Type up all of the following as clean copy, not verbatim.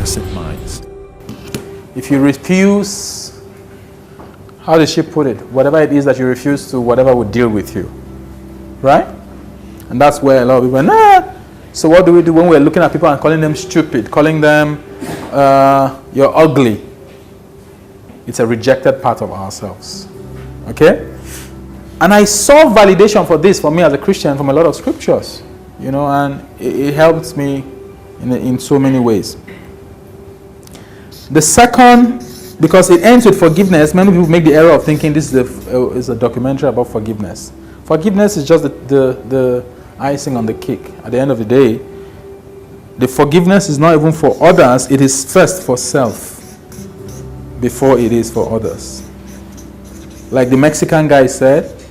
innocent minds. If you refuse, how does she put it? Whatever it is that you refuse to, whatever will deal with you. Right? And that's where a lot of people are, So what do we do when we're looking at people and calling them stupid, calling them, you're ugly? It's a rejected part of ourselves. Okay? And I saw validation for this, for me as a Christian, from a lot of scriptures. And it helps me in so many ways. The second, because it ends with forgiveness, many people make the error of thinking this is a documentary about forgiveness. Forgiveness is just the icing on the cake. At the end of the day, the forgiveness is not even for others, it is first for self before it is for others. Like the Mexican guy said,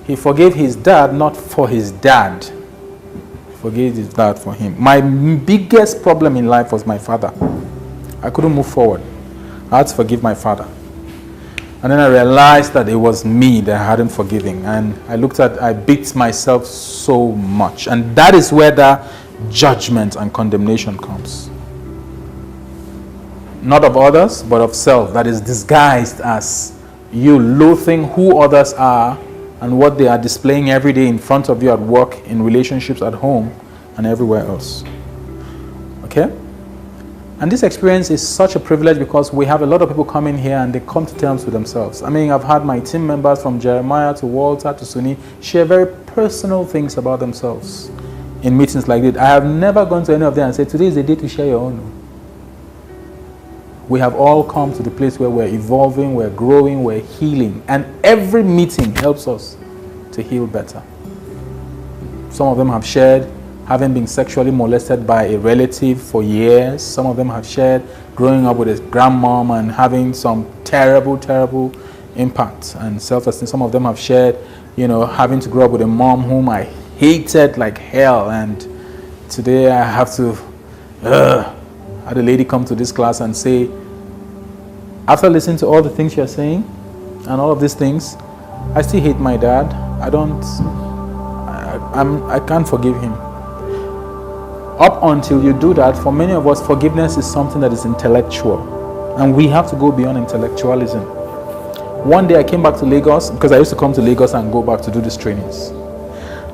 he forgave his dad not for his dad. He forgave his dad for him. My biggest problem in life was my father. I couldn't move forward. I had to forgive my father. And then I realized that it was me that I hadn't forgiven. And I beat myself so much. And that is where the judgment and condemnation comes. Not of others, but of self. That is disguised as you loathing who others are and what they are displaying every day in front of you at work, in relationships at home, and everywhere else. Okay? And this experience is such a privilege because we have a lot of people come in here and they come to terms with themselves. I mean, I've had my team members from Jeremiah to Walter to Suni share very personal things about themselves in meetings like this. I have never gone to any of them and said, today is the day to share your own. We have all come to the place where we're evolving, we're growing, we're healing. And every meeting helps us to heal better. Some of them have shared having been sexually molested by a relative for years. Some of them have shared growing up with a grandmom and having some terrible, terrible impact and self-esteem. Some of them have shared, having to grow up with a mom whom I hated like hell. And today I have to, I had a lady come to this class and say, after listening to all the things you're saying and all of these things, I still hate my dad. I can't forgive him. Up until you do that, for many of us, forgiveness is something that is intellectual. And we have to go beyond intellectualism. One day I came back to Lagos, because I used to come to Lagos and go back to do these trainings.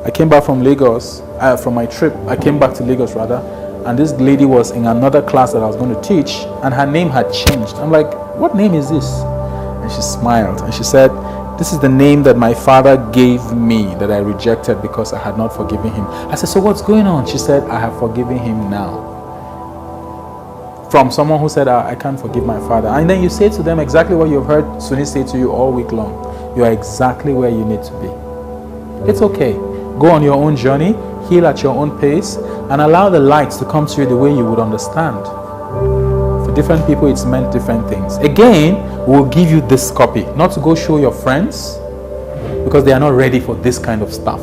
I came back from Lagos, from my trip, I came back to Lagos rather, and this lady was in another class that I was going to teach, and her name had changed. I'm like, what name is this? And she smiled, and she said, this is the name that my father gave me that I rejected because I had not forgiven him. I said, so what's going on? She said, I have forgiven him now. From someone who said, I can't forgive my father. And then you say to them exactly what you've heard Suni say to you all week long. You are exactly where you need to be. It's okay. Go on your own journey, heal at your own pace, and allow the lights to come to you the way you would understand. For different people, it's meant different things. Again, we'll give you this copy, not to go show your friends, because they are not ready for this kind of stuff.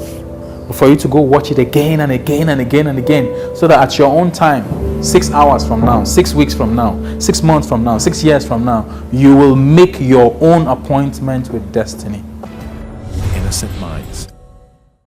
But for you to go watch it again and again and again and again, so that at your own time, 6 hours from now, 6 weeks from now, 6 months from now, 6 years from now, you will make your own appointment with destiny. Innocent mind.